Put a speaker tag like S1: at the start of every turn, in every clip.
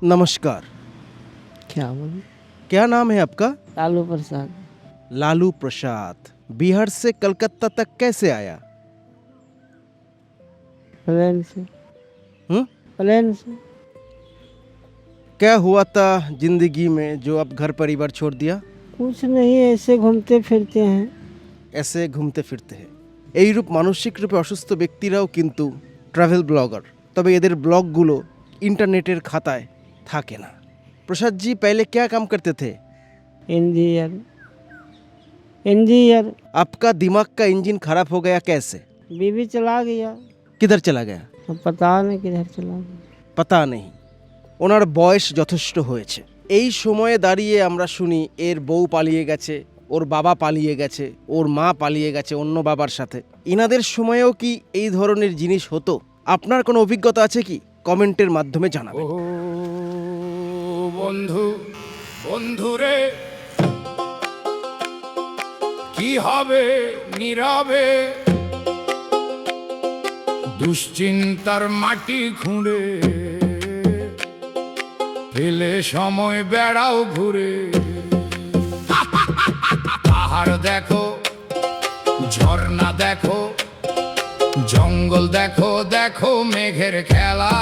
S1: नमस्कार।
S2: क्या बोले?
S1: क्या नाम है आपका?
S2: लालू प्रसाद।
S1: लालू प्रसाद। बिहार से कलकत्ता तक कैसे आया?
S2: प्लेन से।
S1: हम्म?
S2: प्लेन से।
S1: क्या हुआ था जिंदगी में जो अब घर परिवार छोड़ दिया?
S2: कुछ नहीं, ऐसे घूमते फिरते हैं।
S1: এসে ঘুমতে ফিরতে হয়। এইরূপ মানসিক রূপে অসুস্থ ব্যক্তিরাও কিন্তু ট্রাভেল ব্লগার, তবে এদের ব্লগগুলো इंटरनेटेर खाताয় থাকে না। प्रसाद जी पहले क्या काम करते थे?
S2: इंजीनियर। इंजीनियर।
S1: आपका दिमाग का इंजन खराब हो गया कैसे?
S2: बीवी चला गया।
S1: किधर चला गया?
S2: अब पता नहीं किधर चला गया।
S1: পাতা নেই। ওনার বয়স যথেষ্ট হয়েছে। এই সময়ে দাঁড়িয়ে আমরা শুনি এর বউ পালিয়ে গেছে, ওর বাবা পালিয়ে গেছে, ওর মা পালিয়ে গেছে অন্য বাবার সাথে। ইনাদের সময়েও কি এই ধরনের জিনিস হতো? আপনার কোনো অভিজ্ঞতা আছে কি? কমেন্টের মাধ্যমে জানাবেন।
S3: ও বন্ধু, বন্ধুরে কি হবে নীরবে, দুশ্চিন্তার মাটি খুঁড়ে ফেলে সময় বেড়াও ঘুরে। পাহাড় দেখো, ঝর্ণা দেখো, জঙ্গল দেখো, দেখো মেঘের খেলা।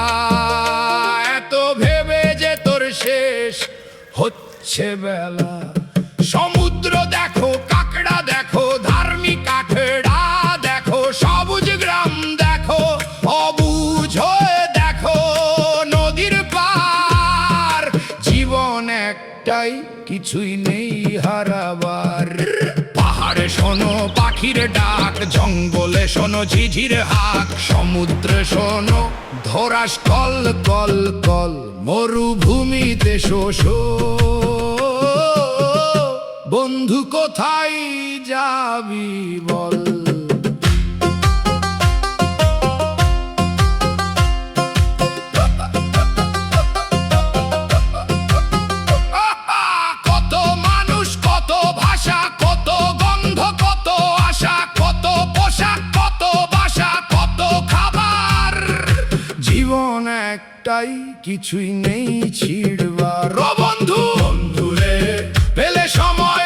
S3: এত ভেবে যে তোর শেষ হচ্ছে বেলা। সমুদ্র দেখো, কাকড়া দেখো, ধার্মিক কাঠড়া দেখো, সবুজ গ্রাম দেখো, অবুঝ হয়ে দেখো নদীর পার। জীবন একটাই, কিছুই নেই হারাবার। পাহাড়ে শোনো পাখির ডাক, জঙ্গলে শোনো ঝিঝির হাক, সমুদ্রে শোনো ধরাস কল কল কল, মরুভূমিতে শোষো। বন্ধু কোথায় যাবি বল? কত মানুষ, কত ভাষা, কত গন্ধ, কত আশা, কত পোশাক, কত বাসা, কত খাবার। জীবন একটাই, কিছুই নেই ছিড়বার। ও বন্ধু, বন্ধুরে পেলে সময়